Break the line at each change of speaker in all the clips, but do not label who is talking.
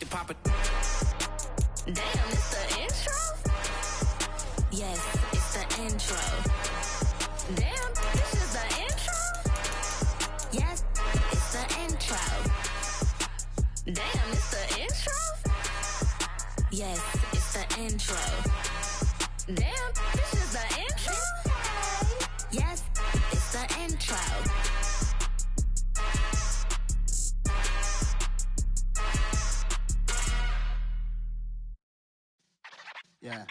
with the papa.
Damn, it's the intro? Yes, it's the intro. Damn, this is the intro? Yes, it's the intro. Damn, it's the intro? Yes, it's the intro. Damn, this is the intro? Yes, it's the intro.
Yeah.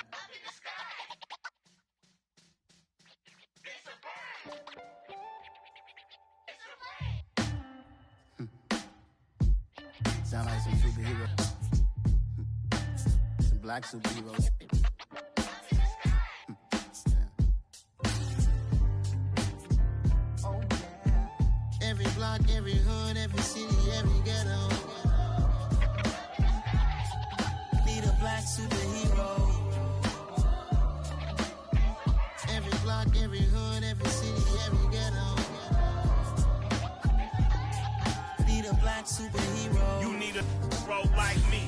Sound like some superheroes. Some black superheroes. Oh, yeah. Every block, every hood, every city, every ghetto. Need a black superhero. Every block, every hood, every city, every ghetto. Need a black superhero.
You need a bro like me.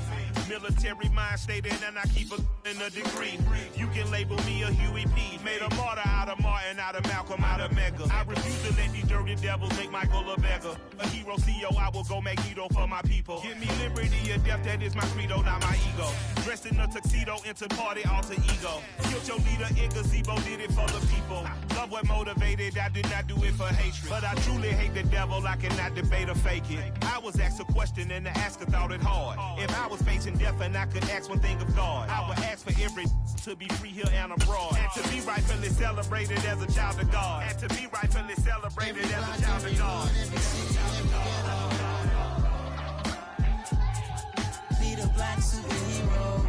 Military mind stated, and I keep in a degree. You can label me a Huey P. Made a martyr out of Martin, out of Malcolm, out of Mega. I refuse to let these dirty devils make Michael a beggar. A hero CEO, I will go Magneto for my people. Give me liberty or death, that is my credo, not my ego. Dressed in a tuxedo, into party, alter ego. Killed your leader in gazebo, did it for the people. Love what motivated, I did not do it for hatred. But I truly hate the devil, I cannot debate or fake it. I was asked a question and the asker thought it hard. If I was facing death and I could ask one thing of God, I would ask for every to be free here and abroad, and to be rightfully celebrated as a child of God, and to be rightfully celebrated as a child of God.
Need a black superhero.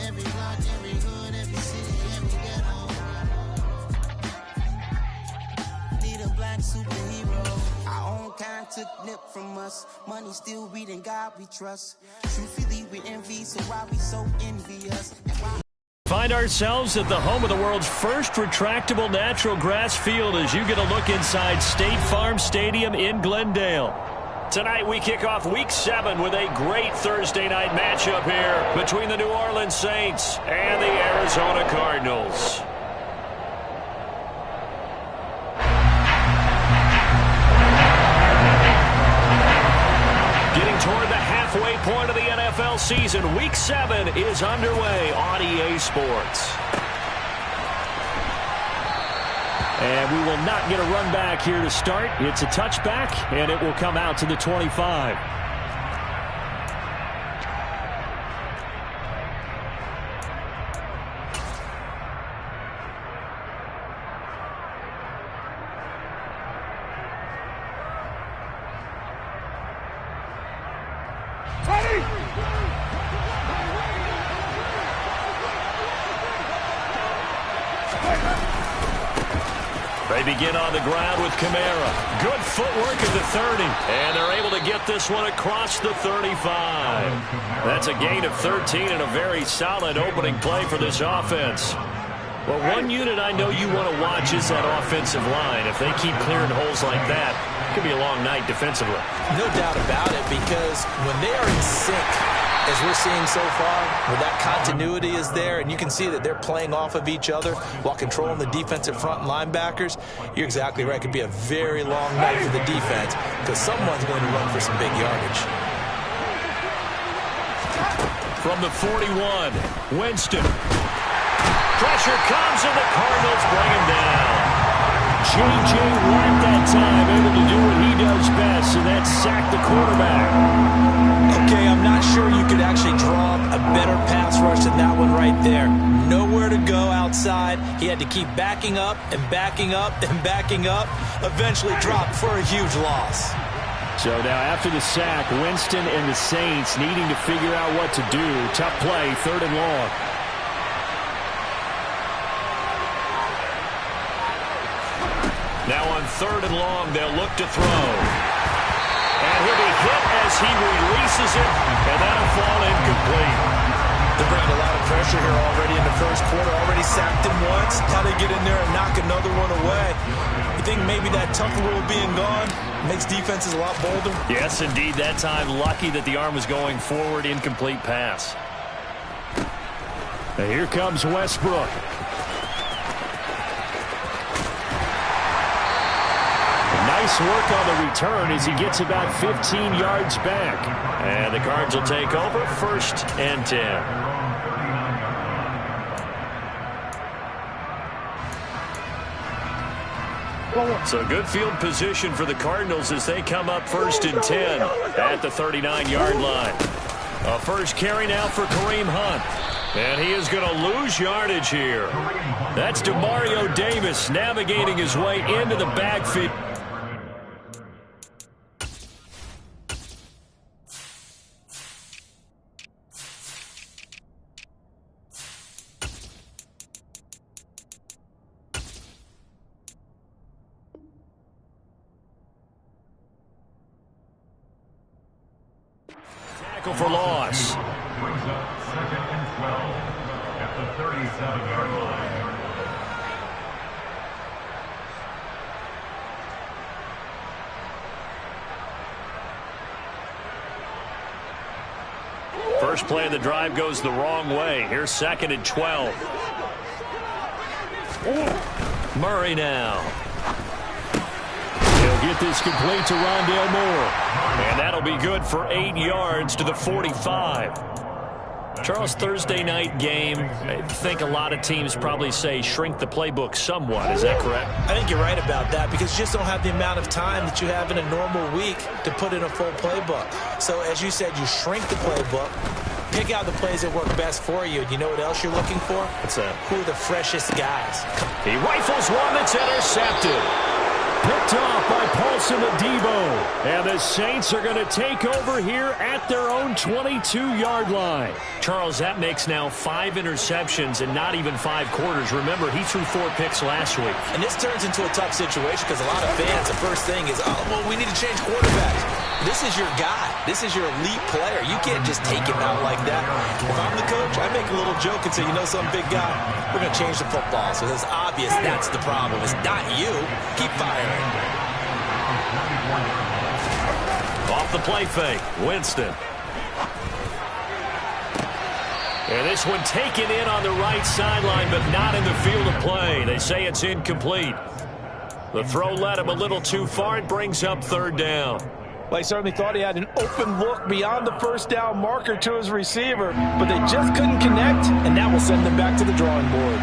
Every block, every hood, every city, every ghetto. Need a black superhero. Our own kind took nip from us. Money still reading God we trust. Truthfully we envy, so why we so envious?
Find ourselves at the home of the world's first retractable natural grass field as you get a look inside State Farm Stadium in Glendale. Tonight we kick off Week 7 with a great Thursday night matchup here between the New Orleans Saints and the Arizona Cardinals. Getting toward the halfway point of the NFL season, Week 7 is underway on EA Sports. And we will not get a run back here to start. It's a touchback, and it will come out to the 25. They begin on the ground with Kamara. Good footwork at the 30. And they're able to get this one across the 35. That's a gain of 13 and a very solid opening play for this offense. Well, one unit I know you want to watch is that offensive line. If they keep clearing holes like that, it could be a long night defensively.
No doubt about it, because when they are in sync, as we're seeing so far, where that continuity is there, and you can see that they're playing off of each other while controlling the defensive front linebackers, you're exactly right. It could be a very long night for the defense because someone's going to run for some big yardage.
From the 41, Winston. Pressure comes, and the Cardinals bring him down. J.J. Watt that time able to do what he does best, and that's sack the quarterback.
Okay, I'm not sure you could actually draw a better pass rush than that one right there. Nowhere to go outside. He had to keep backing up and backing up and backing up. Eventually dropped for a huge loss.
So now after the sack, Winston and the Saints needing to figure out what to do. Tough play, 3rd and long. Now on 3rd and long, they'll look to throw. And he'll be hit as he releases it, and that'll fall incomplete.
They're bringing a lot of pressure here already in the first quarter. Already sacked him once. How they get in there and knock another one away. The think maybe that tougher rule being gone makes defenses a lot bolder?
Yes, indeed. That time, lucky that the arm was going forward. Incomplete pass. And here comes Westbrook. Nice work on the return as he gets about 15 yards back. And the Cards will take over 1st and 10. So good field position for the Cardinals as they come up 1st and 10 at the 39-yard line. A first carry now for Kareem Hunt. And he is going to lose yardage here. That's Demario Davis navigating his way into the backfield. For loss.
Brings up 2nd and 12 at the 37-yard line.
First play of the drive goes the wrong way. Here's 2nd and 12. Murray now. He'll get this complete to Rondale Moore. And that'll be good for 8 yards to the 45. Charles, Thursday night game, I think a lot of teams probably say shrink the playbook somewhat. Is that correct?
I think you're right about that because you just don't have the amount of time that you have in a normal week to put in a full playbook. So as you said, you shrink the playbook, pick out the plays that work best for you. And you know what else you're looking for?
What's that?
Who are the freshest guys?
He rifles one that's intercepted. Picked off by Paulson Adebo. And the Saints are going to take over here at their own 22-yard line. Charles, that makes now 5 interceptions and not even 5 quarters. Remember, he threw 4 picks last week.
And this turns into a tough situation because a lot of fans, the first thing is, oh, well, we need to change quarterbacks. This is your guy. This is your elite player. You can't just take him out like that. If I'm the coach, I make a little joke and say, you know, some big guy, we're going to change the football. So it's obvious that's the problem. It's not you. Keep firing.
Off the play fake, Winston. And this one taken in on the right sideline, but not in the field of play. They say it's incomplete. The throw led him a little too far. It brings up 3rd down.
Well, he certainly thought he had an open look beyond the first down marker to his receiver, but they just couldn't connect, and that will send them back to the drawing board.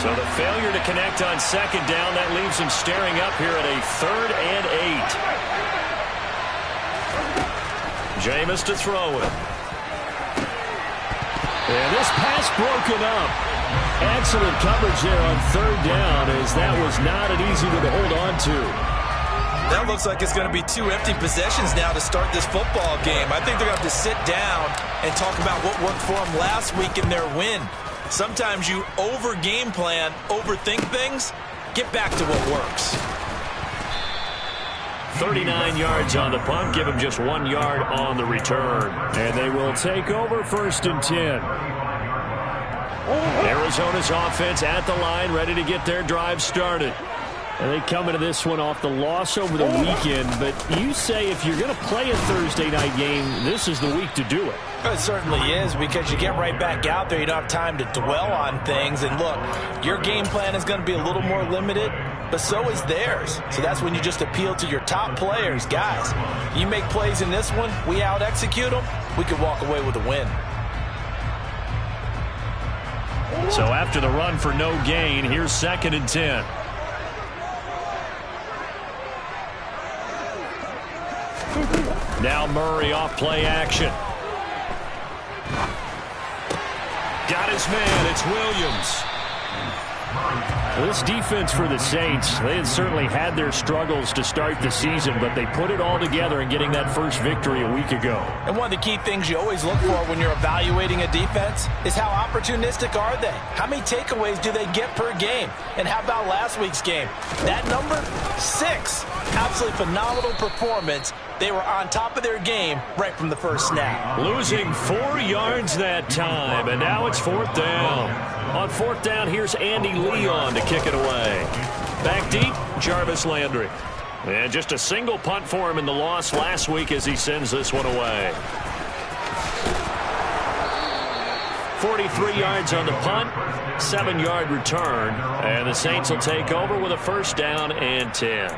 So the failure to connect on 2nd down, that leaves him staring up here at a 3rd and 8. Jameis to throw it. And this pass broken up. Excellent coverage there on 3rd down, as that was not an easy one to hold on to.
That looks like it's going to be 2 empty possessions now to start this football game. I think they're going to have to sit down and talk about what worked for them last week in their win. Sometimes you over-game plan, overthink things. Get back to what works.
39 yards on the punt. Give him just 1 yard on the return. And they will take over 1st and 10. Arizona's offense at the line, ready to get their drive started. And they come into this one off the loss over the weekend. But you say if you're going to play a Thursday night game, this is the week to do it.
It certainly is, because you get right back out there. You don't have time to dwell on things. And look, your game plan is going to be a little more limited, but so is theirs. So that's when you just appeal to your top players. Guys, you make plays in this one, we out-execute them, we could walk away with a win.
So after the run for no gain, here's 2nd and 10. Now Murray off play action. Got his man. It's Williams. This defense for the Saints, they had certainly had their struggles to start the season, but they put it all together in getting that first victory a week ago.
And one of the key things you always look for when you're evaluating a defense is how opportunistic are they? How many takeaways do they get per game? And how about last week's game? That number? 6. Absolutely phenomenal performance. They were on top of their game right from the first snap.
Losing 4 yards that time, and now it's 4th down. On 4th down, here's Andy Leon to kick it away. Back deep, Jarvis Landry. And just a single punt for him in the loss last week as he sends this one away. 43 yards on the punt, 7-yard return, and the Saints will take over with a first down and 10.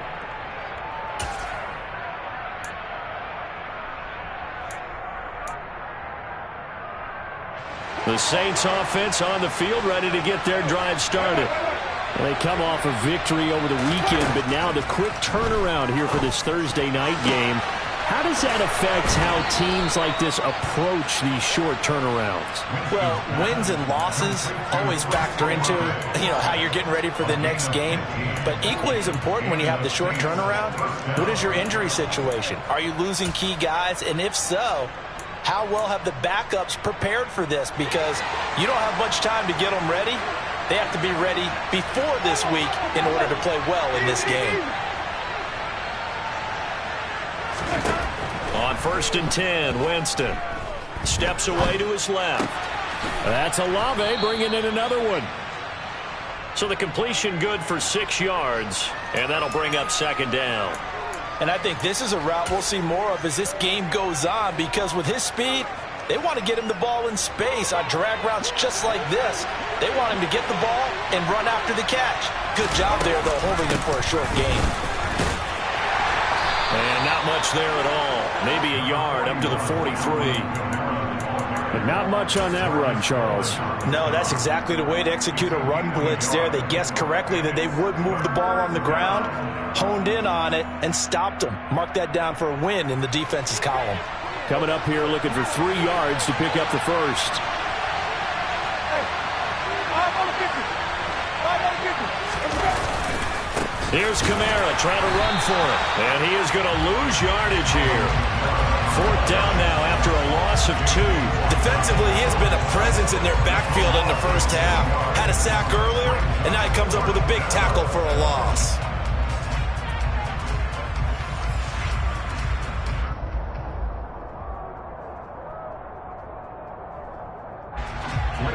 The Saints offense on the field, ready to get their drive started. They come off a victory over the weekend, but now the quick turnaround here for this Thursday night game. How does that affect how teams like this approach these short turnarounds?
Well, wins and losses always factor into, how you're getting ready for the next game. But equally as important when you have the short turnaround, what is your injury situation? Are you losing key guys? And if so, how well have the backups prepared for this? Because you don't have much time to get them ready. They have to be ready before this week in order to play well in this game.
On 1st and 10, Winston steps away to his left. That's Olave bringing in another one. So the completion good for 6 yards, and that'll bring up second down.
And I think this is a route we'll see more of as this game goes on, because with his speed, they want to get him the ball in space on drag routes just like this. They want him to get the ball and run after the catch. Good job there, though, holding him for a short gain.
And not much there at all. Maybe a yard up to the 43.
But not much on that run, Charles.
No, that's exactly the way to execute a run blitz there. They guessed correctly that they would move the ball on the ground, honed in on it, and stopped them. Mark that down for a win in the defense's column.
Coming up here looking for 3 yards to pick up the first.
Here's Kamara trying to run for it. And he is going to lose yardage here. 4th down now after a loss of 2.
Defensively, he has been a presence in their backfield in the first half. Had a sack earlier, and now he comes up with a big tackle for a loss.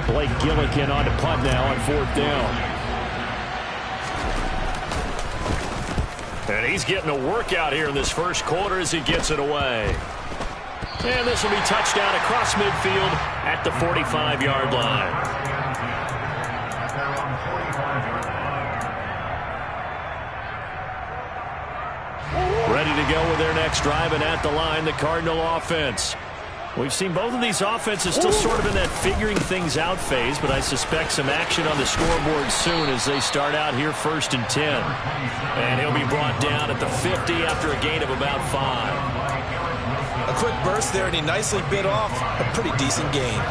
Blake Gillikin on to punt now on 4th down.
And he's getting a workout here in this first quarter as he gets it away. And this will be touchdown across midfield at the 45-yard line. Ready to go with their next drive, and at the line, the Cardinal offense. We've seen both of these offenses still sort of in that figuring things out phase, but I suspect some action on the scoreboard soon as they start out here 1st and 10. And he'll be brought down at the 50 after a gain of about 5.
A quick burst there, and he nicely bit off a pretty decent gain.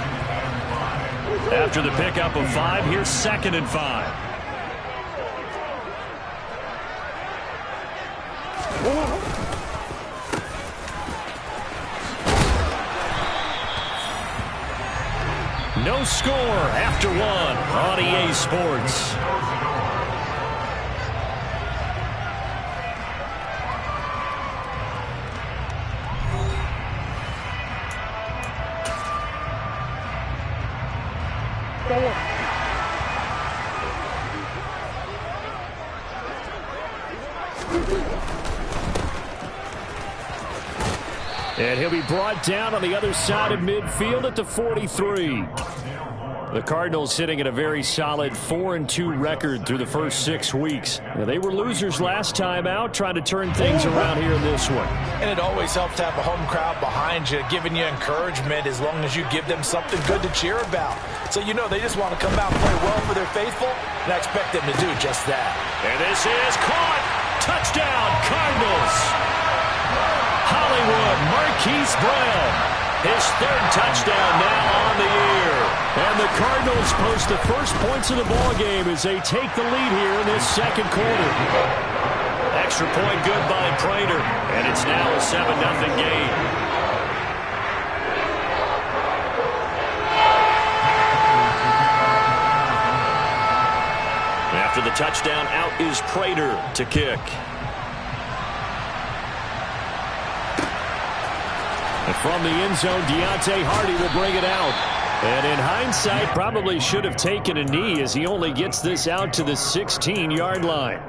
After the pickup of 5, here's 2nd and 5. No score after 1 on EA Sports.
And he'll be brought down on the other side of midfield at the 43. The Cardinals sitting at a very solid 4-2 record through the first 6 weeks. Now, they were losers last time out, trying to turn things around here in this one.
And it always helps to have a home crowd behind you, giving you encouragement as long as you give them something good to cheer about. So they just want to come out and play well for their faithful, and I expect them to do just that.
And this is caught. Touchdown, Cardinals. Hollywood Marquise Brown, his 3rd touchdown now on the year.
And the Cardinals post the first points of the ballgame as they take the lead here in this 2nd quarter.
Extra point good by Prater, and it's now a 7-0 game. After the touchdown, out is Prater to kick.
And from the end zone, Deontay Hardy will bring it out. And in hindsight, probably should have taken a knee as he only gets this out to the 16-yard line.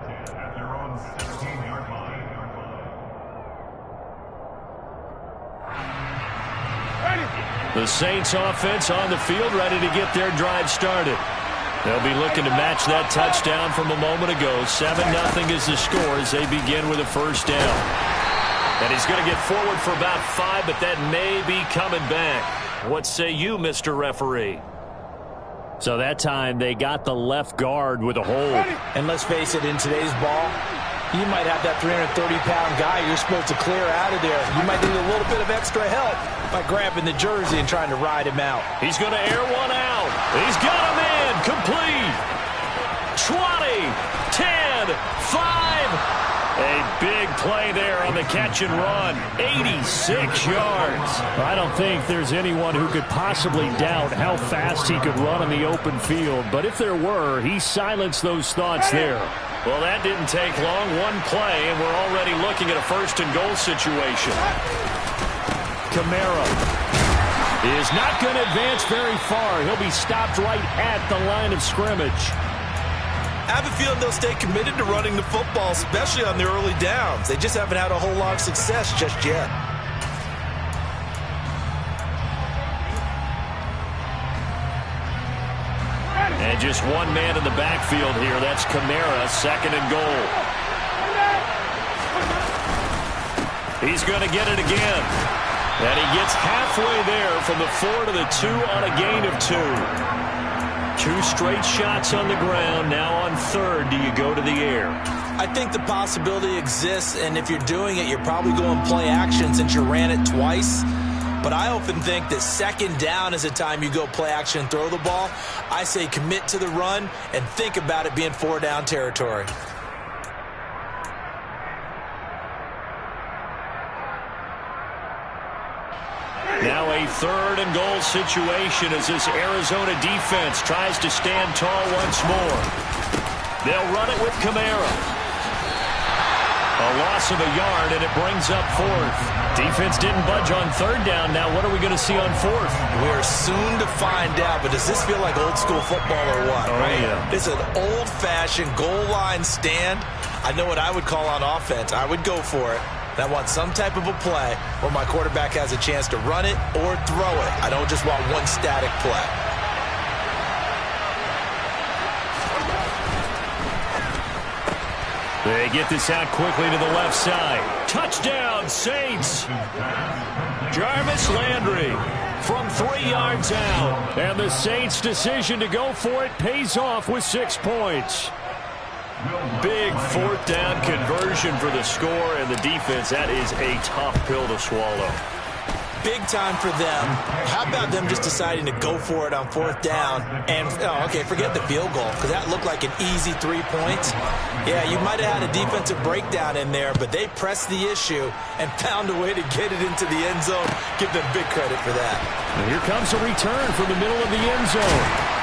The Saints offense on the field, ready to get their drive started. They'll be looking to match that touchdown from a moment ago. 7-0 is the score as they begin with a first down. And he's going to get forward for about 5, but that may be coming back. What say you, Mr. Referee? So that time they got the left guard with a hold.
And let's face it, in today's ball, you might have that 330-pound guy you're supposed to clear out of there. You might need a little bit of extra help by grabbing the jersey and trying to ride him out.
He's going to air one out. He's got him in. Complete. 20, 10, 5. A big play there on the catch and run. 86 yards. I don't think there's anyone who could possibly doubt how fast he could run in the open field. But if there were, he silenced those thoughts there. Well, that didn't take long. One play, and we're already looking at a first-and-goal situation. Kamara is not going to advance very far. He'll be stopped right at the line of scrimmage.
I have a feeling they'll stay committed to running the football, especially on the early downs. They just haven't had a whole lot of success just yet.
And just one man in the backfield here. That's Kamara, 2nd and goal. He's going to get it again. And he gets halfway there from the 4 to the 2 on a gain of 2. 2 straight shots on the ground. Now on 3rd, do you go to the air?
I think the possibility exists, and if you're doing it, you're probably going play action since you ran it twice. But I often think that 2nd down is the time you go play action and throw the ball. I say commit to the run and think about it being 4-down territory.
Now a 3rd and goal situation as this Arizona defense tries to stand tall once more. They'll run it with Kamara. A loss of a yard, and it brings up 4th. Defense didn't budge on 3rd down. Now what are we going to see on 4th?
We're soon to find out, but does this feel like old school football or what?
Oh, yeah.
It's an old-fashioned goal line stand. I know what I would call on offense. I would go for it. And I want some type of a play where my quarterback has a chance to run it or throw it. I don't just want one static play.
They get this out quickly to the left side. Touchdown, Saints. Jarvis Landry from 3 yards out. And the Saints' decision to go for it pays off with 6 points. Big 4th down conversion for the score, and the defense, that is a tough pill to swallow.
Big time for them. How about them just deciding to go for it on 4th down? And, okay, forget the field goal, because that looked like an easy 3 points. Yeah, you might have had a defensive breakdown in there, but they pressed the issue and found a way to get it into the end zone. Give them big credit for that.
And here comes a return from the middle of the end zone.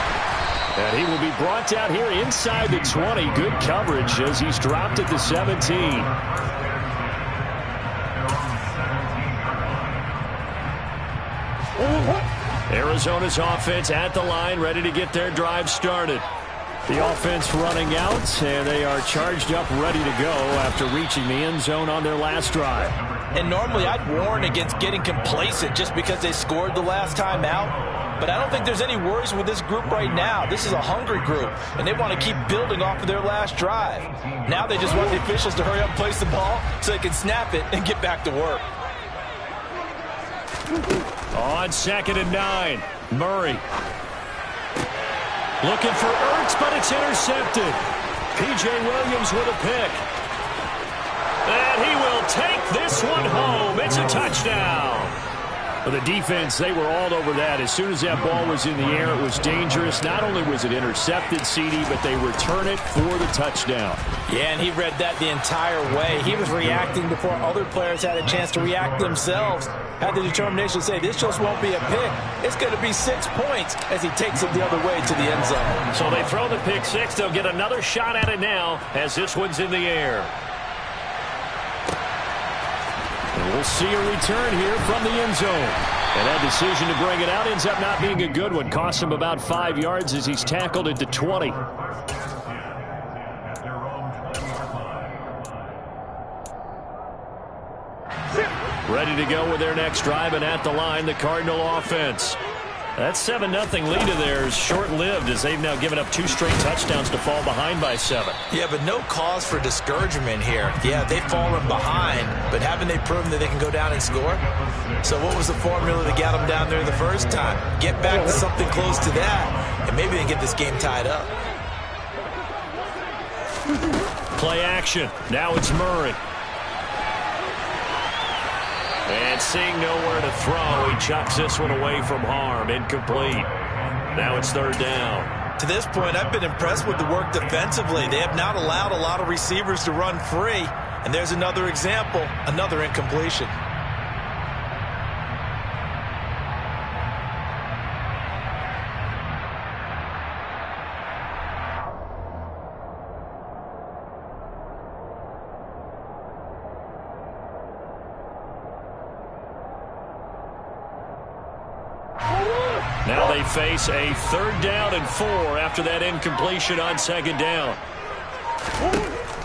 And he will be brought down here inside the 20. Good coverage as he's dropped at the 17. Arizona's offense at the line, ready to get their drive started. The offense running out, and they are charged up, ready to go after reaching the end zone on their last drive.
And normally I'd warn against getting complacent just because they scored the last time out. But I don't think there's any worries with this group right now. This is a hungry group, and they want to keep building off of their last drive. Now they just want the officials to hurry up and place the ball so they can snap it and get back to work.
On 2nd and 9, Murray. Looking for Ertz, but it's intercepted. P.J. Williams with a pick. And he will take this one home. It's a touchdown. Well, the defense, they were all over that. As soon as that ball was in the air, it was dangerous. Not only was it intercepted, CD, but they return it for the touchdown.
Yeah, and he read that the entire way. He was reacting before other players had a chance to react themselves. Had the determination to say, this just won't be a pick. It's going to be 6 points as he takes it the other way to the end zone.
So they throw the pick 6. They'll get another shot at it now as this one's in the air. And we'll see a return here from the end zone. And that decision to bring it out ends up not being a good one. Costs him about 5 yards as he's tackled at the 20. ready to go with their next drive, and at the line, the Cardinal offense. That 7-0 lead of theirs short-lived as they've now given up 2 straight touchdowns to fall behind by 7.
Yeah, but no cause for discouragement here. Yeah, they've fallen behind, but haven't they proven that they can go down and score? So what was the formula that got them down there the first time? Get back to something close to that, and maybe they get this game tied up.
Play action. Now it's Murray. And seeing nowhere to throw, he chucks this one away from harm. Incomplete. Now it's 3rd down.
To this point, I've been impressed with the work defensively. They have not allowed a lot of receivers to run free. And there's another example, another incompletion.
Now they face a 3rd down and 4 after that incompletion on 2nd down.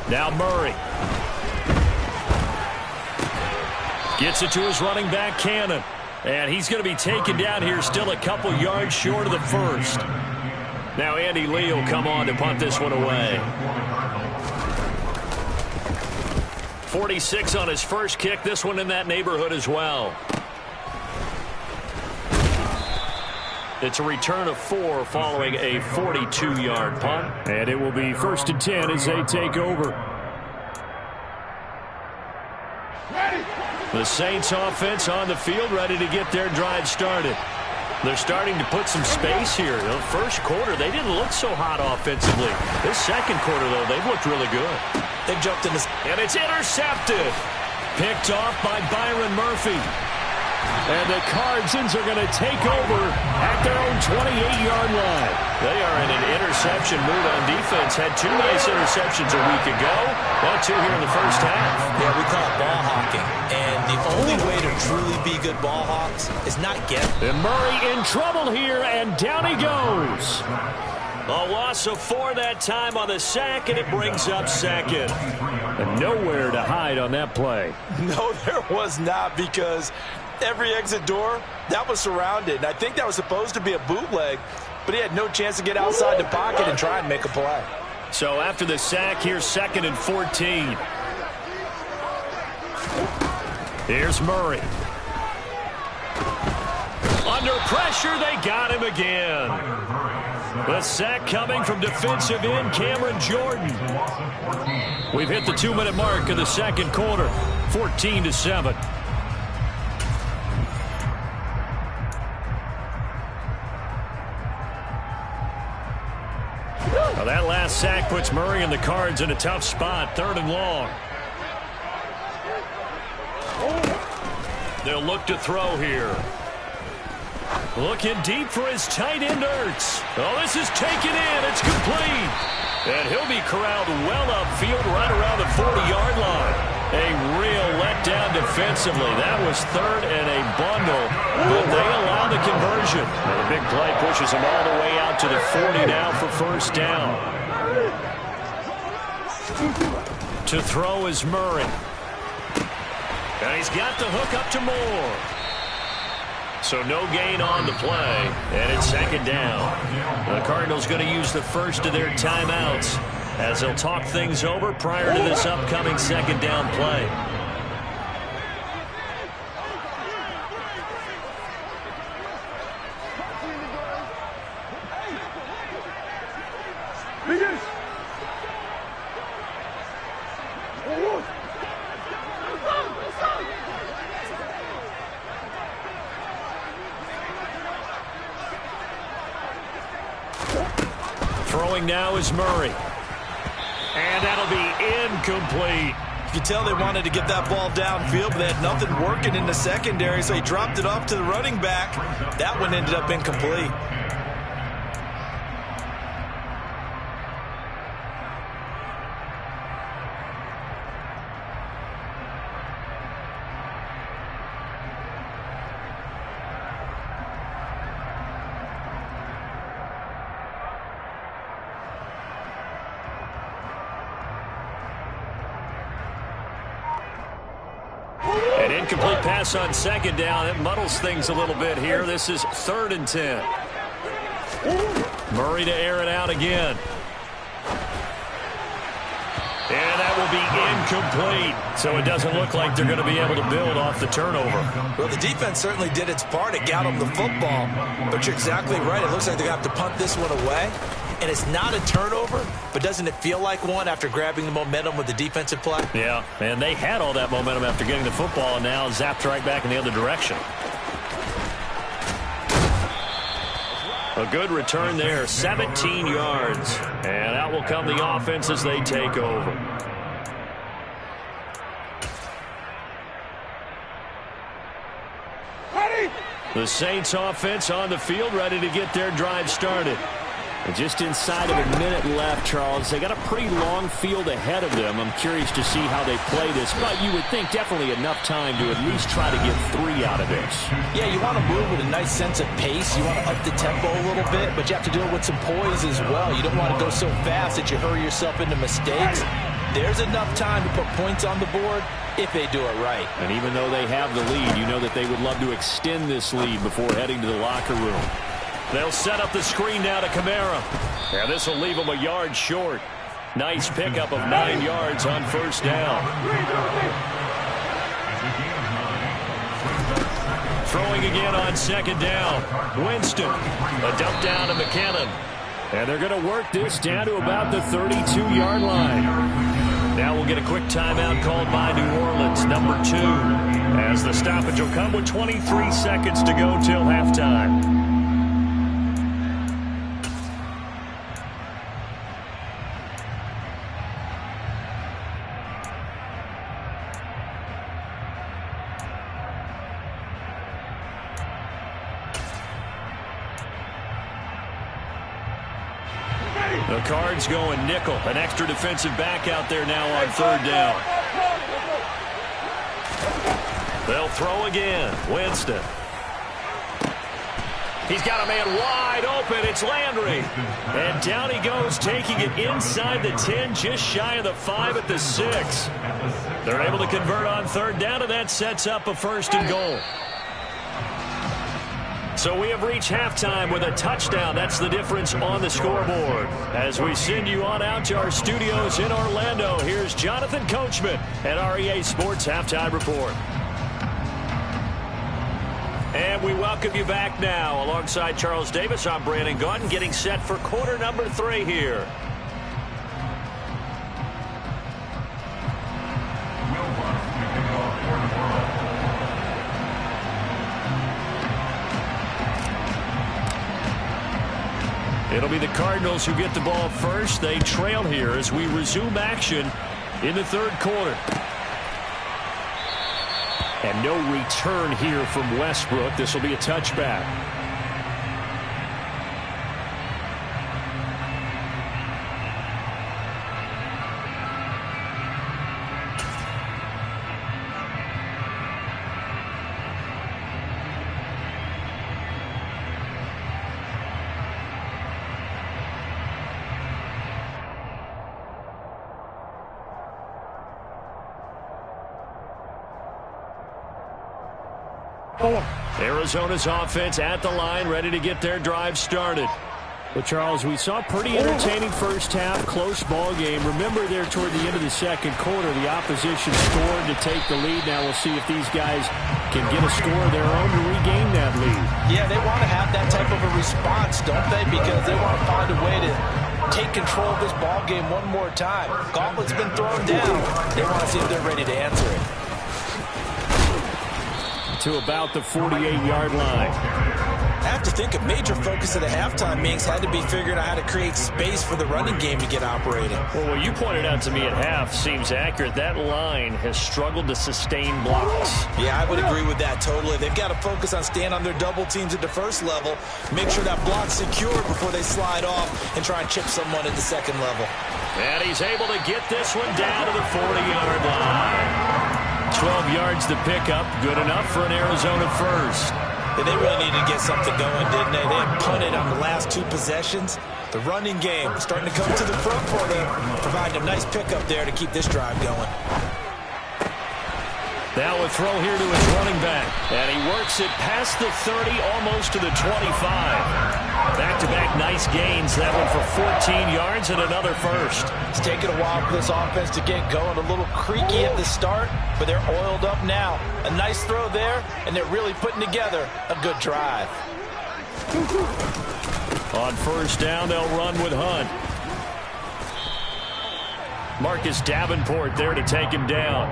Now Murray. Gets it to his running back, Cannon. And he's going to be taken down here still a couple yards short of the first. Now Andy Lee will come on to punt this one away. 46 on his first kick. This one in that neighborhood as well. It's a return of 4 following a 42-yard punt. And it will be 1st and 10 as they take over. The Saints offense on the field ready to get their drive started. They're starting to put some space here. The first quarter, they didn't look so hot offensively. This second quarter, though, they've looked really good.
They've jumped in this.
And it's intercepted. Picked off by Byron Murphy. And the Cardinals are going to take over at their own 28-yard line. They are in an interception mood on defense. Had 2 nice interceptions a week ago. Now 2 here in the first half.
Yeah, we call it ball hawking. And the only way to truly be good ball hawks is not get.
And Murray in trouble here, and down he goes. A loss of 4 that time on the sack, and it brings up 2nd. And nowhere to hide on that play.
No, there was not, because every exit door, that was surrounded. And I think that was supposed to be a bootleg, but he had no chance to get outside the pocket and try and make a play.
So after the sack, here's 2nd and 14. Here's Murray. Under pressure, they got him again. The sack coming from defensive end Cameron Jordan. We've hit the 2-minute mark of the second quarter, 14-7. Now that last sack puts Murray and the Cards in a tough spot, 3rd and long. They'll look to throw here. Looking deep for his tight end, Ertz. Oh, this is taken in. It's complete. And he'll be corralled well upfield right around the 40-yard line. A real letdown defensively. That was 3rd and a bundle, but they allow the conversion. And the big play pushes him all the way out to the 40 now for 1st down. To throw is Murray. And he's got the hook up to Moore. So no gain on the play, and it's 2nd down. The Cardinals going to use the first of their timeouts as they'll talk things over prior to this upcoming 2nd down play. Throwing now is Murray. And that'll be incomplete.
You can tell they wanted to get that ball downfield, but they had nothing working in the secondary, so he dropped it off to the running back. That one ended up incomplete.
An incomplete pass on second down. It muddles things a little bit here. This is 3rd and 10. Murray to air it out again. And that will be incomplete. So it doesn't look like they're going to be able to build off the turnover.
Well, the defense certainly did its part. It got them the football. But you're exactly right. It looks like they're going to have to punt this one away. And it's not a turnover, but doesn't it feel like one after grabbing the momentum with the defensive play?
Yeah, and they had all that momentum after getting the football and now zapped right back in the other direction. A good return there, 17 yards. And out will come the offense as they take over. The Saints offense on the field, ready to get their drive started. And just inside of a minute left, Charles. They got a pretty long field ahead of them. I'm curious to see how they play this, but you would think definitely enough time to at least try to get 3 out of this.
Yeah, you want to move with a nice sense of pace. You want to up the tempo a little bit, but you have to do it with some poise as well. You don't want to go so fast that you hurry yourself into mistakes. There's enough time to put points on the board if they do it right.
And even though they have the lead, you know that they would love to extend this lead before heading to the locker room. They'll set up the screen now to Kamara. And this will leave them a yard short. Nice pickup of 9 yards on first down. Throwing again on second down. Winston. A dump down to McKinnon. And they're going to work this down to about the 32-yard line. Now we'll get a quick timeout called by New Orleans, number 2. As the stoppage will come with 23 seconds to go till halftime. The Cards going nickel. An extra defensive back out there now on 3rd down. They'll throw again. Winston. He's got a man wide open. It's Landry. And down he goes, taking it inside the 10, just shy of the 5 at the 6. They're able to convert on 3rd down, and that sets up a 1st and goal. So we have reached halftime with a touchdown. That's the difference on the scoreboard. As we send you on out to our studios in Orlando, here's Jonathan Coachman at REA Sports Halftime Report. And we welcome you back now. Alongside Charles Davis, I'm Brandon Gaudin, getting set for quarter number 3 here. It'll be the Cardinals who get the ball first. They trail here as we resume action in the 3rd quarter. And no return here from Westbrook. This will be a touchback. Arizona's offense at the line, ready to get their drive started. Well, Charles, we saw a pretty entertaining first half, close ball game. Remember there toward the end of the 2nd quarter, the opposition scored to take the lead. Now we'll see if these guys can get a score of their own to regain that lead.
Yeah, they want to have that type of a response, don't they? Because they want to find a way to take control of this ball game one more time. Gauntlet's been thrown down. They want to see if they're ready to answer it.
To about the 48-yard line.
I have to think a major focus of the halftime meetings had to be figuring out how to create space for the running game to get operating.
Well, what you pointed out to me at half seems accurate. That line has struggled to sustain blocks.
Yeah, I would agree with that totally. They've got to focus on staying on their double teams at the first level, make sure that block's secure before they slide off and try and chip someone at the 2nd level.
And he's able to get this one down to the 40-yard line. 12 yards to pick up. Good enough for an Arizona first.
And they really needed to get something going, didn't they? They had punted on the last 2 possessions. The running game starting to come to the front for them, providing a nice pickup there to keep this drive going.
Now a throw here to his running back. And he works it past the 30, almost to the 25. Back-to-back nice gains. That one for 14 yards and another first.
It's taken a while for this offense to get going. A little creaky at the start, but they're oiled up now. A nice throw there, and they're really putting together a good drive.
On first down, they'll run with Hunt. Marcus Davenport there to take him down.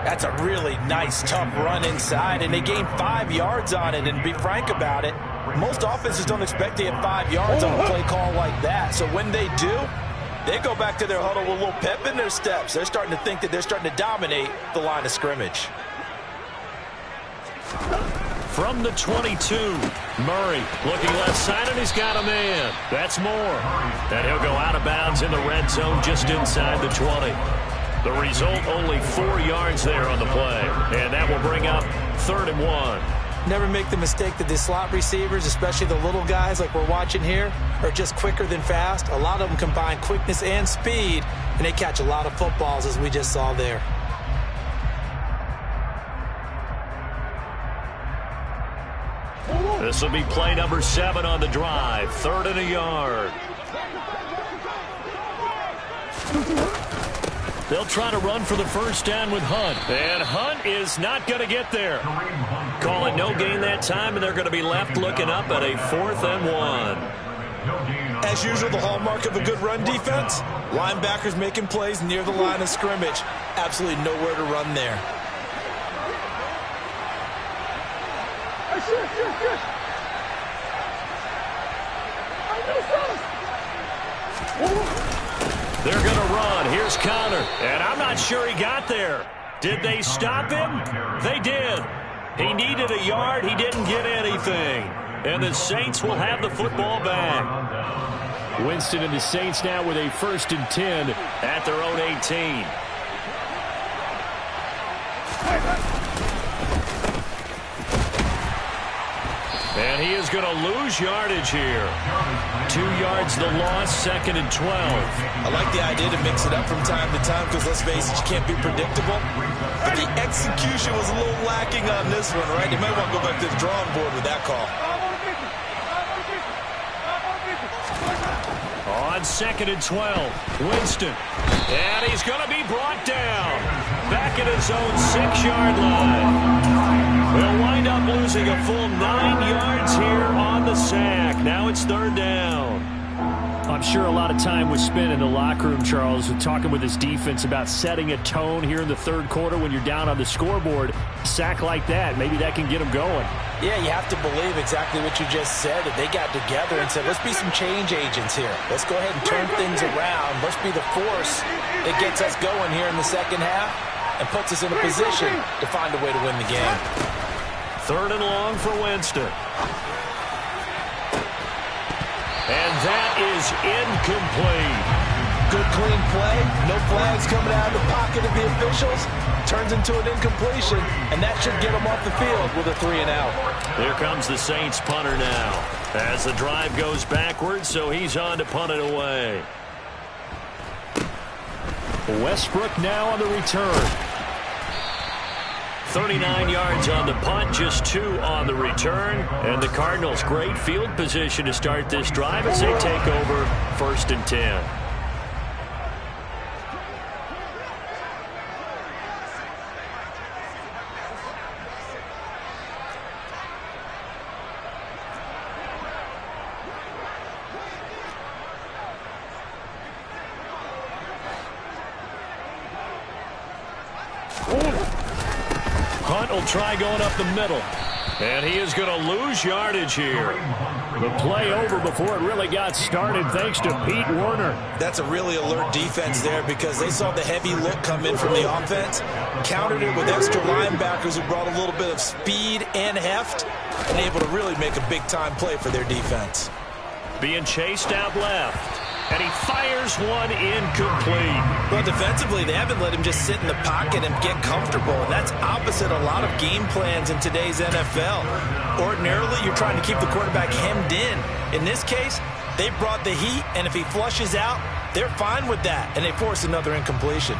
That's a really nice, tough run inside, and they gained 5 yards on it. And to be frank about it, most offenses don't expect to get 5 yards on a play call like that. So when they do, they go back to their huddle with a little pep in their steps. They're starting to think that they're starting to dominate the line of scrimmage.
From the 22, Murray looking left side, and he's got a man. That's Moore. And he'll go out of bounds in the red zone just inside the 20. The result, only 4 yards there on the play. And that will bring up 3rd and 1.
Never make the mistake that the slot receivers, especially the little guys like we're watching here, are just quicker than fast. A lot of them combine quickness and speed, and they catch a lot of footballs, as we just saw there.
This will be play number 7 on the drive. 3rd and a yard. They'll try to run for the first down with Hunt. And Hunt is not going to get there. Call it no gain that time, and they're going to be left looking up at a 4th and 1.
As usual, the hallmark of a good run defense, linebackers making plays near the line of scrimmage. Absolutely nowhere to run there.
They're going to run. Here's Connor. And I'm not sure he got there. Did they stop him? They did. He needed a yard. He didn't get anything. And the Saints will have the football back. Winston and the Saints now with a 1st and 10 at their own 18. And he is going to lose yardage here. 2 yards the loss, 2nd and 12.
I like the idea to mix it up from time to time because, let's face it, you can't be predictable. But the execution was a little lacking on this one, right? You might want to go back to the drawing board with that call.
On 2nd and 12, Winston. And he's going to be brought down. Back at his own 6-yard line. They'll wind up losing a full 9 yards here on the sack. Now it's 3rd down. I'm sure a lot of time was spent in the locker room, Charles, talking with his defense about setting a tone here in the 3rd quarter when you're down on the scoreboard. A sack like that, maybe that can get them going.
Yeah, you have to believe exactly what you just said. That they got together and said, let's be some change agents here. Let's go ahead and turn things around. Let's be the force that gets us going here in the second half and puts us in a position to find a way to win the game.
3rd and long for Winston. And that is incomplete.
Good clean play. No flags coming out of the pocket of the officials. Turns into an incompletion, and that should get them off the field with a 3 and out.
Here comes the Saints punter now. As the drive goes backwards, so he's on to punt it away. Westbrook now on the return. 39 yards on the punt, just 2 on the return. And the Cardinals, great field position to start this drive as they take over 1st and 10. Hunt will try going up the middle. And he is going to lose yardage here. The play over before it really got started thanks to Pete Werner.
That's a really alert defense there because they saw the heavy look come in from the offense, countered it with extra linebackers who brought a little bit of speed and heft, and able to really make a big-time play for their defense.
Being chased out left. And he fires one incomplete.
Well, defensively, they haven't let him just sit in the pocket and get comfortable. And that's opposite a lot of game plans in today's NFL. Ordinarily, you're trying to keep the quarterback hemmed in. In this case, they brought the heat, and if he flushes out, they're fine with that. And they force another incompletion.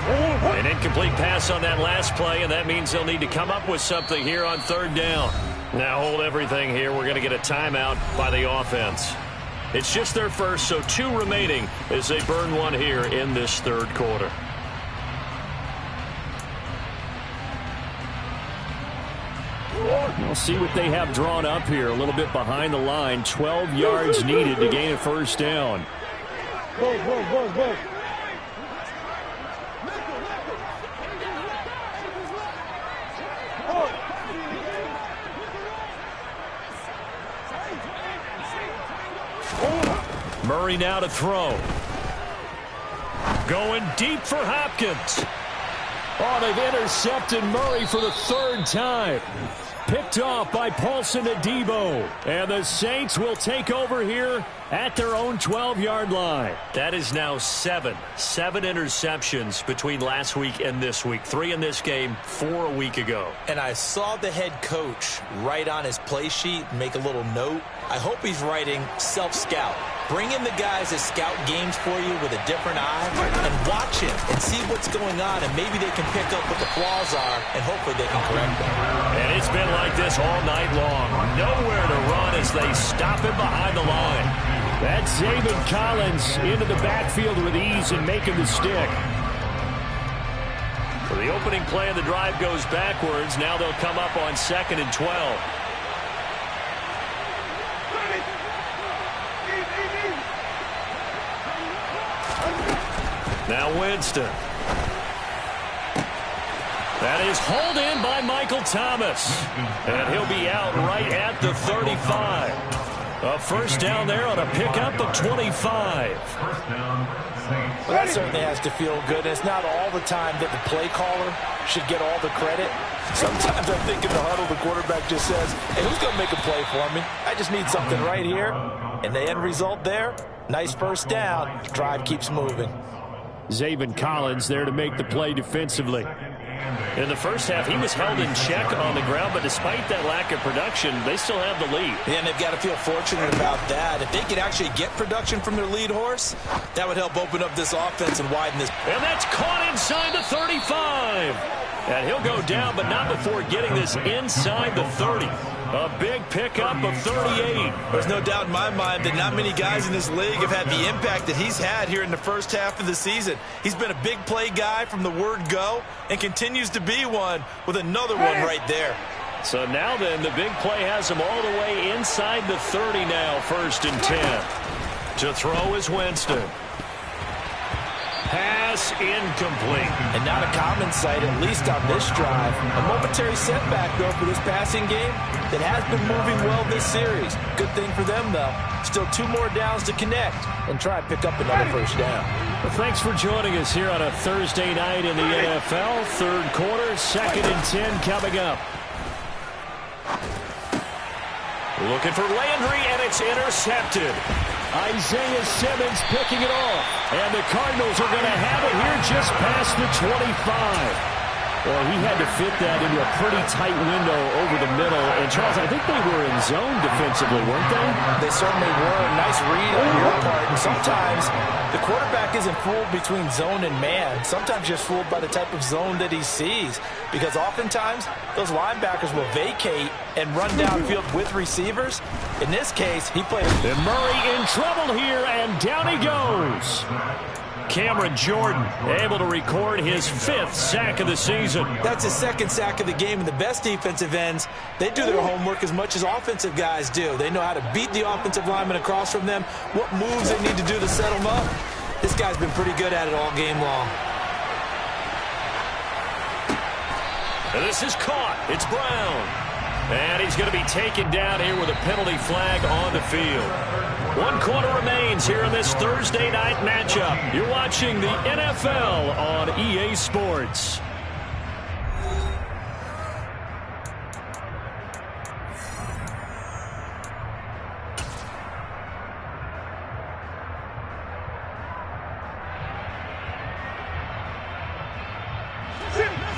An incomplete pass on that last play, and that means they'll need to come up with something here on third down. Now hold everything here. We're going to get a timeout by the offense. It's just their first, so 2 remaining as they burn one here in this third quarter.
We'll see what they have drawn up here. A little bit behind the line. 12 yards needed to gain a first down. Murray now to throw. Going deep for Hopkins. Oh, they've intercepted Murray for the 3rd time. Picked off by Paulson Adebo. And the Saints will take over here at their own 12-yard line.
That is now 7 interceptions between last week and this week. 3 in this game, 4 a week ago.
And I saw the head coach write on his play sheet, make a little note. I hope he's writing self-scout. Bring in the guys that scout games for you with a different eye and watch him and see what's going on, and maybe they can pick up what the flaws are, and hopefully they can correct them.
And it's been like this all night long. Nowhere to run as they stop him behind the line.
That's Zaven Collins into the backfield with ease and making the stick.
So the opening play of the drive goes backwards. Now they'll come up on 2nd and 12. Now Winston. That is hauled in by Michael Thomas. And he'll be out right at the 35. A first down there on a pickup of 25.
Well, that certainly has to feel good. It's not all the time that the play caller should get all the credit. Sometimes I think in the huddle, the quarterback just says, hey, who's going to make a play for me? I just need something right here. And the end result there, nice first down. Drive keeps moving.
Zaven Collins there to make the play defensively.
In the first half, he was held in check on the ground, but despite that lack of production, they still have the lead.
Yeah, and they've got to feel fortunate about that. If they could actually get production from their lead horse, that would help open up this offense and widen this.
And that's caught inside the 35. And he'll go down, but not before getting this inside the 30. A big pickup of 38.
There's no doubt in my mind that not many guys in this league have had the impact that he's had here in the first half of the season. He's been a big play guy from the word go and continues to be one with another one right there.
So now then, the big play has him all the way inside the 30 now, 1st and 10. To throw is Winston. Pass incomplete.
And not a common sight, at least on this drive. A momentary setback, though, for this passing game that has been moving well this series. Good thing for them, though. Still 2 more downs to connect and try and pick up another first down.
Well, thanks for joining us here on a Thursday night in the NFL. 3rd quarter, 2nd and 10 coming up.
Looking for Landry, and it's intercepted.
Isaiah Simmons picking it off. And the Cardinals are going to have it here just past the 25. Well, he had to fit that into a pretty tight window over the middle. And, Charles, I think they were in zone defensively, weren't they?
They certainly were. Nice read on your part. And sometimes the quarterback isn't fooled between zone and man. Sometimes just fooled by the type of zone that he sees. Because oftentimes, those linebackers will vacate and run downfield with receivers. In this case, he played.
And Murray in trouble here, and down he goes.
Cameron Jordan able to record his 5th sack of the season.
That's his 2nd sack of the game, and the best defensive ends, they do their homework as much as offensive guys do. They know how to beat the offensive lineman across from them, what moves they need to do to set them up. This guy's been pretty good at it all game long.
And this is caught. It's Brown. And he's going to be taken down here with a penalty flag on the field. 1 quarter remains here in this Thursday night matchup. You're watching the NFL on EA Sports.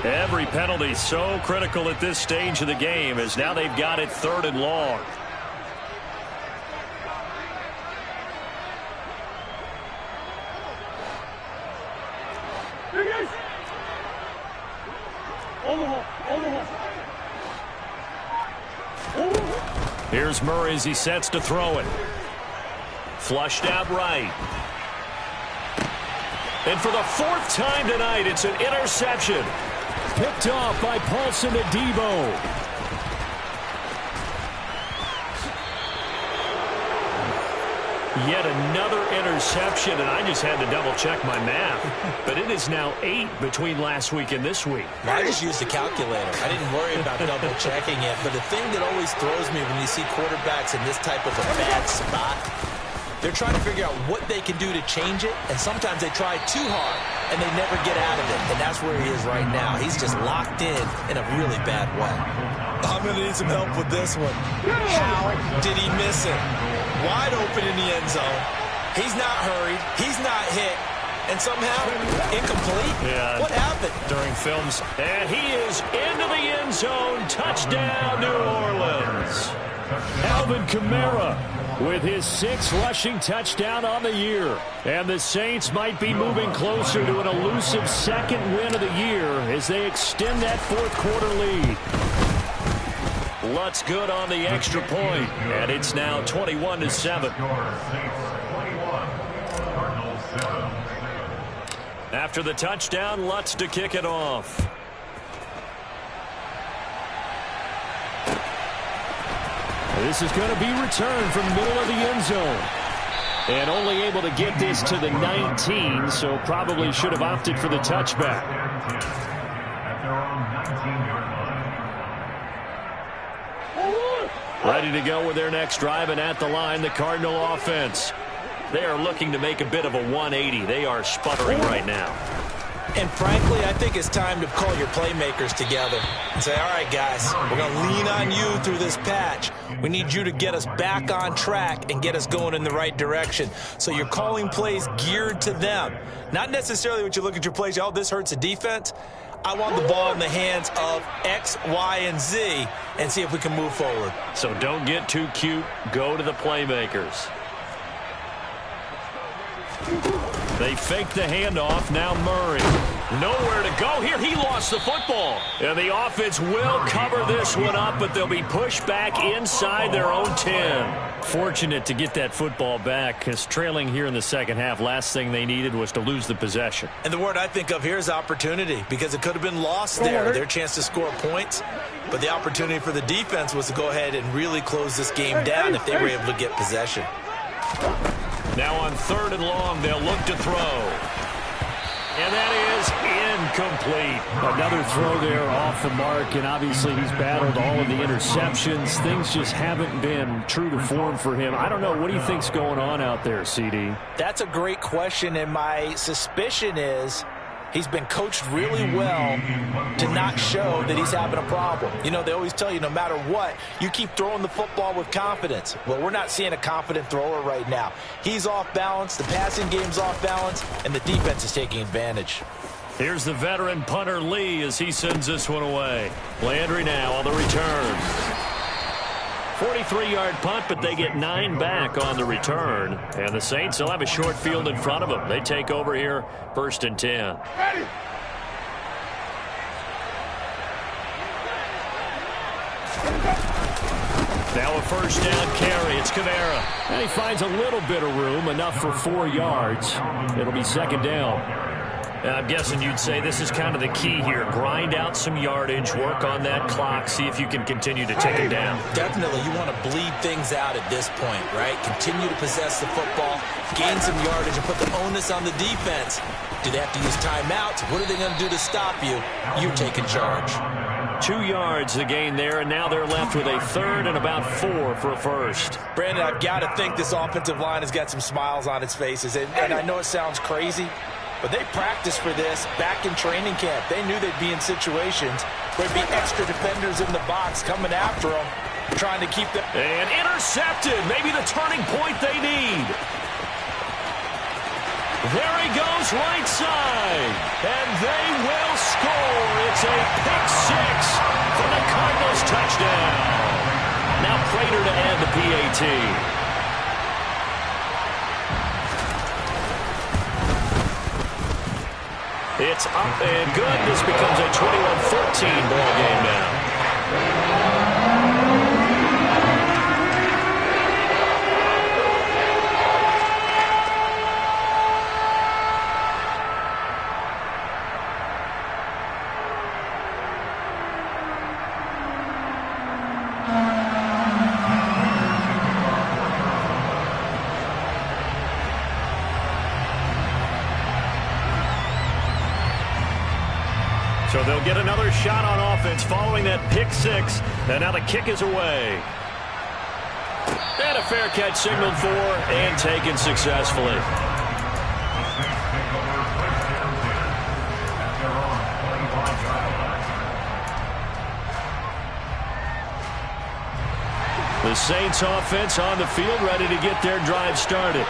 Every penalty so critical at this stage of the game, as now they've got it 3rd and long.
Here's Murray as he sets to throw it. Flushed out right. And for the fourth time tonight, it's an interception. Picked off by Paulson Adebo. Yet another interception, and I just had to double-check my math. But it is now 8 between last week and this week.
I just used the calculator. I didn't worry about double-checking it. But the thing that always throws me when you see quarterbacks in this type of a bad spot, they're trying to figure out what they can do to change it, and sometimes they try too hard, and they never get out of it. And that's where he is right now. He's just locked in a really bad way. I'm going to need some help with this one. How did he miss it? Wide open in the end zone. He's not hurried. He's not hit. And somehow, incomplete?
Yeah.
What happened?
During films. And he is into the end zone. Touchdown, New Orleans. Alvin Kamara with his 6th rushing touchdown on the year. And the Saints might be moving closer to an elusive second win of the year as they extend that fourth-quarter lead. Lutz good on the extra point, and it's now 21-7. After the touchdown, Lutz to kick it off. This is going to be returned from the middle of the end zone. And only able to get this to the 19, so probably should have opted for the touchback. Ready to go with their next drive, and at the line, the Cardinal offense. They are looking to make a bit of a 180. They are sputtering right now.
And frankly, I think it's time to call your playmakers together and say, all right, guys, we're going to lean on you through this patch. We need you to get us back on track and get us going in the right direction. So you're calling plays geared to them. Not necessarily what you look at your plays, oh, this hurts the defense. I want the ball in the hands of X, Y, and Z and see if we can move forward.
So don't get too cute. Go to the playmakers. They fake the handoff. Now Murray. Nowhere to go here. He lost the football. And the offense will cover this one up, but they'll be pushed back inside their own 10. Fortunate to get that football back, because trailing here in the second half, last thing they needed was to lose the possession.
And the word I think of here is opportunity, because it could have been lost there, their chance to score points. But the opportunity for the defense was to go ahead and really close this game down if they were able to get possession.
Now on 3rd and long, they'll look to throw. And that is incomplete. Another throw there off the mark, and obviously he's battled all of the interceptions. Things just haven't been true to form for him. I don't know. What do you think's going on out there, CD?
That's a great question, and my suspicion is he's been coached really well to not show that he's having a problem. You know, they always tell you no matter what, you keep throwing the football with confidence. Well, we're not seeing a confident thrower right now. He's off balance, the passing game's off balance, and the defense is taking advantage.
Here's the veteran punter Lee as he sends this one away. Landry now on the return. 43-yard punt, but they get 9 back on the return. And the Saints will have a short field in front of them. They take over here, 1st and 10.
Ready.
Now a first down carry. It's Kamara. And he finds a little bit of room, enough for 4 yards. It'll be 2nd down. I'm guessing you'd say this is kind of the key here. Grind out some yardage, work on that clock, see if you can continue to take it down.
Definitely. You want to bleed things out at this point, right? Continue to possess the football, gain some yardage, and put the onus on the defense. Do they have to use timeouts? What are they going to do to stop you? You're taking charge.
2 yards the gain there, and now they're left with a 3rd and about 4 for a first.
Brandon, I've got to think this offensive line has got some smiles on its faces. And I know it sounds crazy, but they practiced for this back in training camp. They knew they'd be in situations where there'd be extra defenders in the box coming after them, trying to keep them.
And intercepted. Maybe the turning point they need. There he goes, right side. And they will score. It's a pick 6 for the Cardinals touchdown. Now Prater to add the PAT.
It's up and good. This becomes a 21-14 ball game now. So they'll get another shot on offense following that pick six. And now the kick is away. And a fair catch signaled for and taken successfully. The Saints offense on the field ready to get their drive started.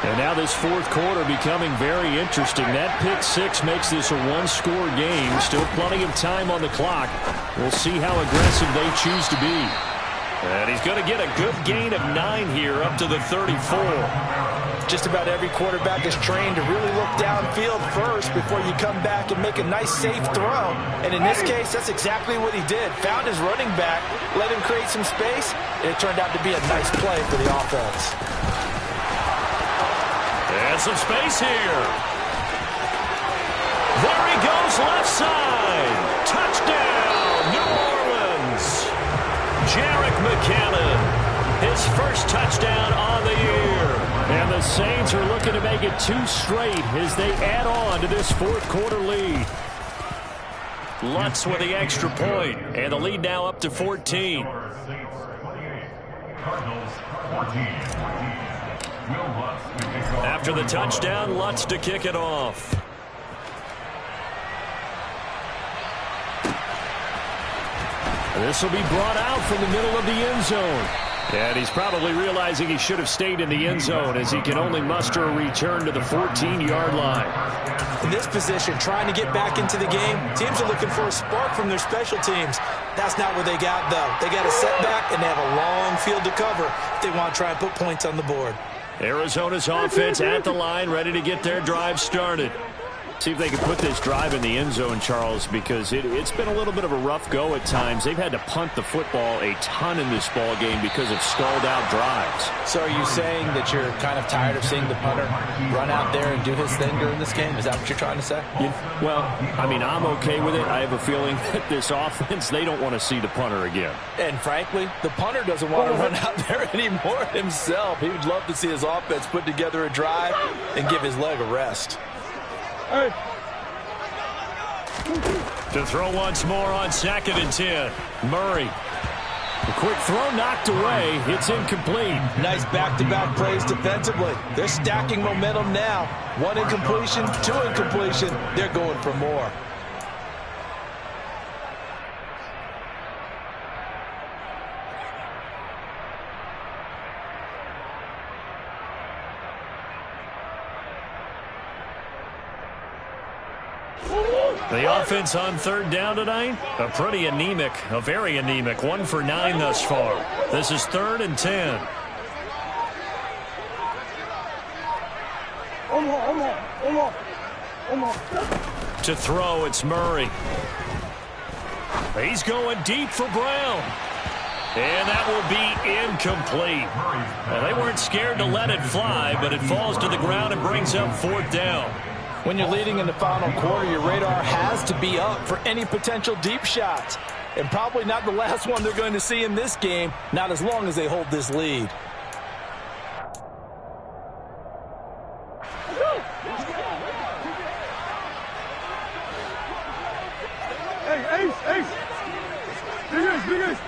And now this fourth quarter becoming very interesting. That pick six makes this a one-score game. Still plenty of time on the clock. We'll see how aggressive they choose to be. And he's going to get a good gain of 9 here up to the 34.
Just about every quarterback is trained to really look downfield first before you come back and make a nice, safe throw. And in this case, that's exactly what he did. Found his running back, let him create some space, and it turned out to be a nice play for the offense.
And some space here. There he goes, left side. Touchdown, New Orleans. Jerick McKinnon, his first touchdown on the year. And the Saints are looking to make it 2 straight as they add on to this fourth quarter lead. Lutz with the extra point, and the lead now up to 14.
Cardinals 14.
After the touchdown, Lutz to kick it off. This will be brought out from the middle of the end zone. And he's probably realizing he should have stayed in the end zone as he can only muster a return to the 14-yard line.
In this position, trying to get back into the game, teams are looking for a spark from their special teams. That's not what they got, though. They got a setback, and they have a long field to cover if they want to try and put points on the board.
Arizona's offense at the line, ready to get their drive started. See if they can put this drive in the end zone, Charles, because it's been a little bit of a rough go at times. They've had to punt the football a ton in this ball game because of stalled-out drives.
So are you saying that you're kind of tired of seeing the punter run out there and do his thing during this game? Is that what you're trying to say?
Yeah, well, I mean, I'm okay with it. I have a feeling that this offense, they don't want to see the punter again.
And frankly, the punter doesn't want to run out there anymore himself. He would love to see his offense put together a drive and give his leg a rest.
To throw once more on 2nd and 10. Murray. A quick throw knocked away. It's incomplete.
Nice back-to-back plays defensively. They're stacking momentum now. 1 incompletion, 2 incompletion. They're going for more.
The offense on 3rd down tonight, a very anemic. 1 for 9 thus far. This is 3rd and 10. To throw, it's Murray. He's going deep for Brown. And that will be incomplete. Well, they weren't scared to let it fly, but it falls to the ground and brings up 4th down.
When you're leading in the final quarter, your radar has to be up for any potential deep shots. And probably not the last one they're going to see in this game, not as long as they hold this lead.
Hey, Ace! Big Ace!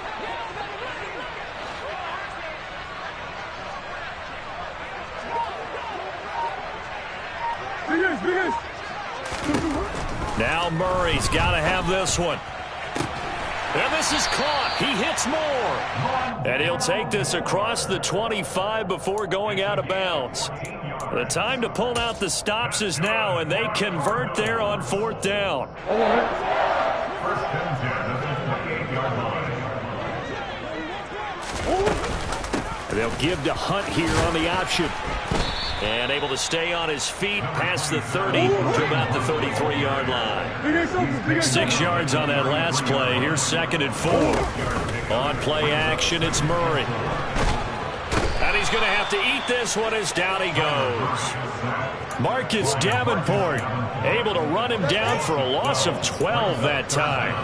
Now Murray's got to have this one. And this is caught. He hits more. And he'll take this across the 25 before going out of bounds. The time to pull out the stops is now, and they convert there on 4th down.
First and 10 at the 28-yard line.
They'll give to Hunt here on the option. And able to stay on his feet past the 30 to about the 33-yard line. 6 yards on that last play. Here's 2nd and 4. On play action, it's Murray. And he's going to have to eat this one as down he goes. Marcus Davenport able to run him down for a loss of 12 that time.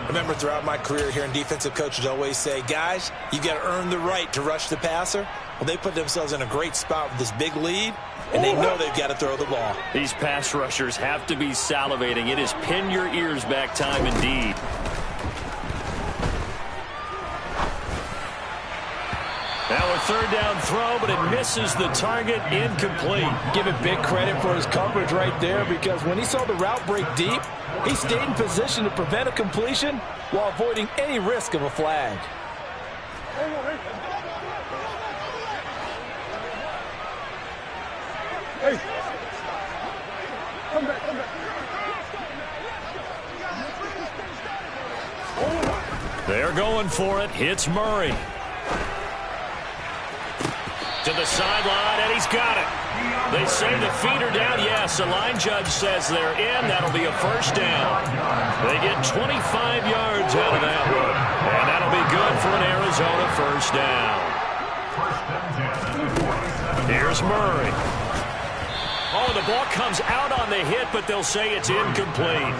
Remember, throughout my career here in defensive coaches always say, guys, you got to earn the right to rush the passer. Well, they put themselves in a great spot with this big lead, and they know they've got to throw the ball.
These pass rushers have to be salivating. It is pin your ears back time indeed. Now a 3rd down throw, but it misses the target, incomplete.
Give it big credit for his coverage right there, because when he saw the route break deep, he stayed in position to prevent a completion while avoiding any risk of a flag.
Hey. Come back, come back.
They're going for it. Hits Murray. To the sideline, and he's got it. They say the feet are down. Yes, the line judge says they're in. That'll be a 1st down. They get 25 yards out of that one. And that'll be good for an Arizona 1st down. Here's Murray. Oh, the ball comes out on the hit, but they'll say it's incomplete.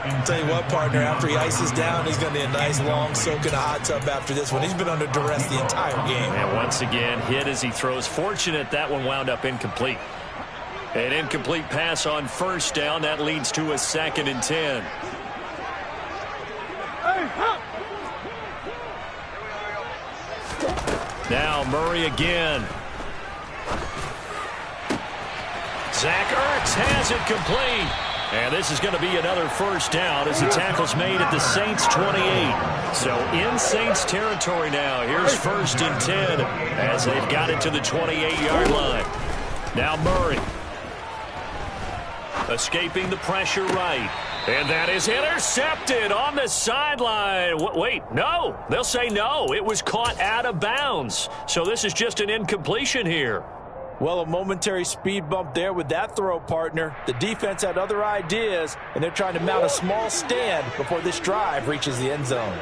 I'll tell you what, partner, after he ices down, he's going to need a nice long soak in a hot tub after this one. He's been under duress the entire game.
And once again, hit as he throws. Fortunate that one wound up incomplete. An incomplete pass on 1st down. That leads to a 2nd and 10. Now Murray again. Zach Ertz has it complete. And this is going to be another 1st down as the tackle's made at the Saints 28. So in Saints territory now. Here's 1st and 10 as they've got it to the 28-yard line. Now Murray. Escaping the pressure right. And that is intercepted on the sideline. Wait, no. They'll say no. It was caught out of bounds. So this is just an incompletion here.
Well, a momentary speed bump there with that throw, partner. The defense had other ideas, and they're trying to mount a small stand before this drive reaches the end zone.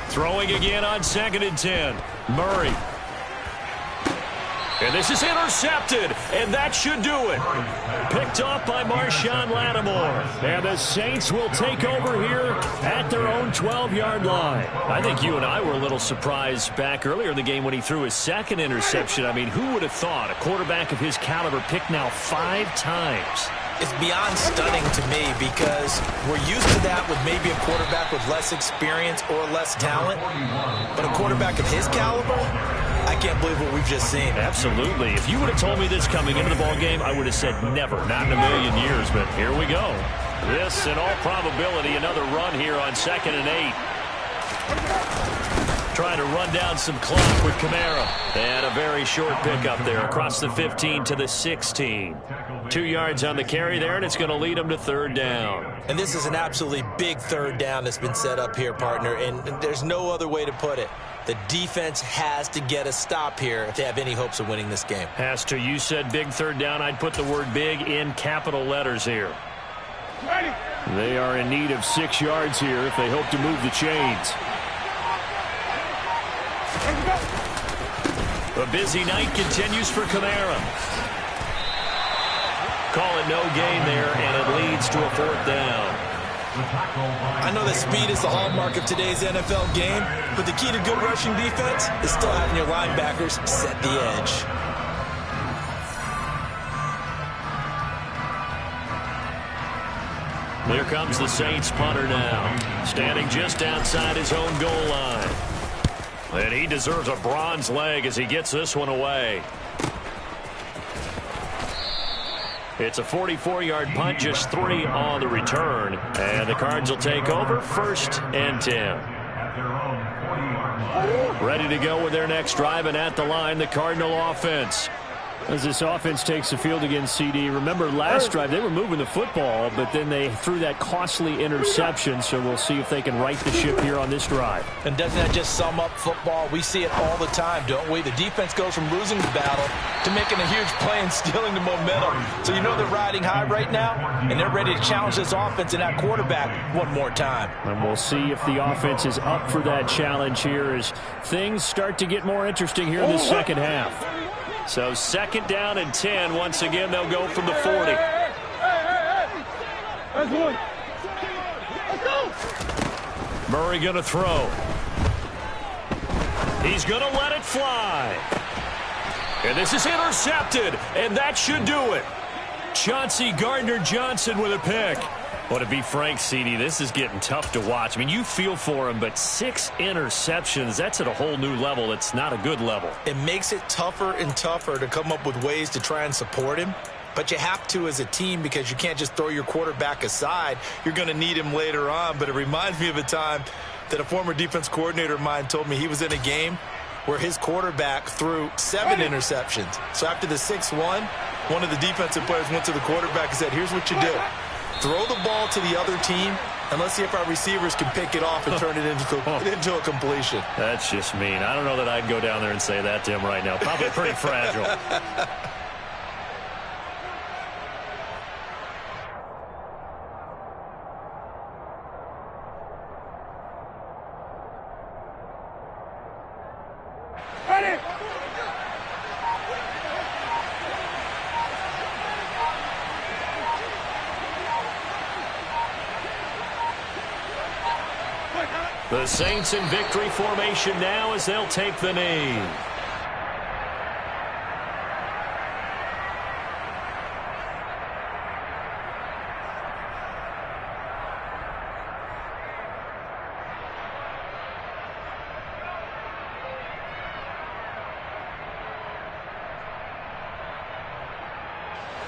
Throwing again on 2nd and 10. Murray. And this is intercepted, and that should do it. Picked off by Marshawn Lattimore. And the Saints will take over here at their own 12-yard line. I think you and I were a little surprised back earlier in the game when he threw his 2nd interception. I mean, who would have thought a quarterback of his caliber picked now 5 times?
It's beyond stunning to me because we're used to that with maybe a quarterback with less experience or less talent. But a quarterback of his caliber, I can't believe what we've just seen.
Absolutely. If you would have told me this coming into the ball game, I would have said never, not in a million years. But here we go. This, in all probability, another run here on 2nd and 8. Trying to run down some clock with Kamara. And a very short pickup there across the 15 to the 16. 2 yards on the carry there, and it's going to lead them to 3rd down.
And this is an absolutely big 3rd down that's been set up here, partner. And there's no other way to put it. The defense has to get a stop here if they have any hopes of winning this game.
Has to. You said big 3rd down. I'd put the word big in capital letters here. They are in need of 6 yards here if they hope to move the chains. A busy night continues for Kamara. Call it no gain there, and it leads to a 4th down.
I know that speed is the hallmark of today's NFL game, but the key to good rushing defense is still having your linebackers set the edge.
There comes the Saints punter now, standing just outside his own goal line. And he deserves a bronze leg as he gets this one away. It's a 44-yard punt, just 3 on the return. And the Cards will take over 1st and 10. Ready to go with their next drive, and at the line, the Cardinal offense.
As this offense takes the field against CD, remember last drive they were moving the football, but then they threw that costly interception, so we'll see if they can right the ship here on this drive.
And doesn't that just sum up football? We see it all the time, don't we? The defense goes from losing the battle to making a huge play and stealing the momentum. So you know they're riding high right now, and they're ready to challenge this offense and that quarterback one more time.
And we'll see if the offense is up for that challenge here as things start to get more interesting here in the second half.
So 2nd down and 10. Once again, they'll go from the 40.
That's one. Let's go.
Murray going to throw. He's going to let it fly. And this is intercepted, and that should do it. Chauncey Gardner-Johnson with a pick. Well, to be frank, CD, this is getting tough to watch. I mean, you feel for him, but 6 interceptions, that's at a whole new level. It's not a good level.
It makes it tougher and tougher to come up with ways to try and support him. But you have to as a team because you can't just throw your quarterback aside. You're going to need him later on. But it reminds me of a time that a former defense coordinator of mine told me he was in a game where his quarterback threw 7 interceptions. So after the 6-1, one of the defensive players went to the quarterback and said, here's what you do. Throw the ball to the other team, and let's see if our receivers can pick it off and turn it into a completion.
That's just mean. I don't know that I'd go down there and say that to him right now. Probably pretty fragile.
Ready.
The Saints in victory formation now as they'll take the knee.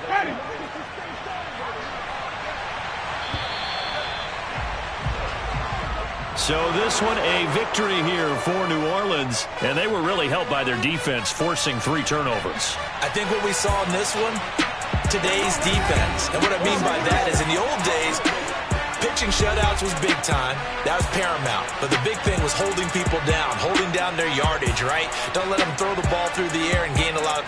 Ready.
So this one a victory here for New Orleans, and they were really helped by their defense forcing 3 turnovers.
I think what we saw in this one, today's defense. And what I mean by that is in the old days, pitching shutouts was big time. That was paramount. But the big thing was holding people down, holding down their yardage, right? Don't let them throw the ball through the air and gain a lot of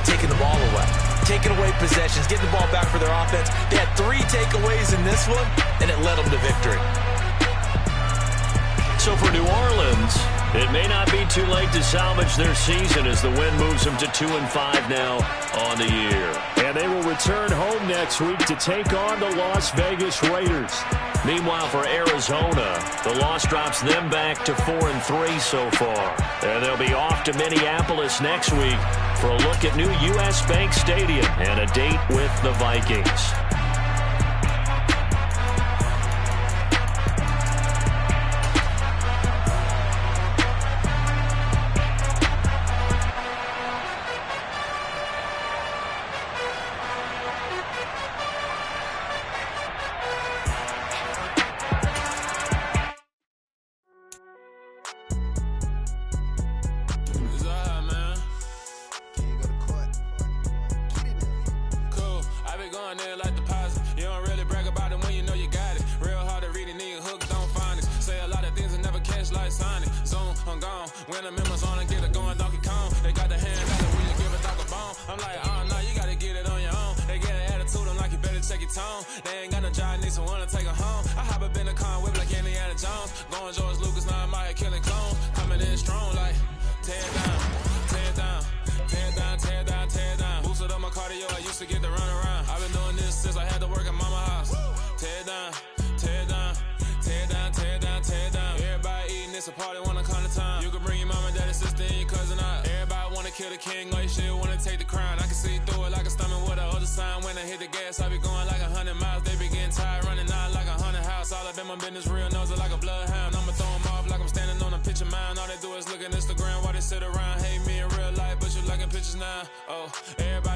taking the ball away. Taking away possessions, getting the ball back for their offense. They had 3 takeaways in this one, and it led them to victory.
So for New Orleans, it may not be too late to salvage their season as the win moves them to 2-5 now on the year.
And they will return home next week to take on the Las Vegas Raiders.
Meanwhile, for Arizona, the loss drops them back to 4-3 so far. And they'll be off to Minneapolis next week for a look at new U.S. Bank Stadium and a date with the Vikings.
They ain't got no job, need someone to take her home. I hop up in the car, whip like Indiana Jones. Going George Lucas, now I'm out here killing clones. Coming in strong like, tear down, tear down, tear down, tear down, tear down. Boosted up my cardio, I used to get to run around. I've been doing this since I had to work at mama house. Tear down, tear down, tear down, tear down, tear down. Everybody eating, it's a party, wanna come to time. You can bring your mama, daddy, sister, and your cousin out. Everybody wanna kill the king, or you shit wanna take the crown. I can see through it like a stomach with a other sign. When I hit the gas, I be going like 100 miles. They be getting tired, running out like 100 house. All up in my business, real nose it like a bloodhound. I'ma throw them off like I'm standing on a picture mound. All they do is look at Instagram while they sit around. Hate me in real life, but you liking pictures now. Oh, everybody.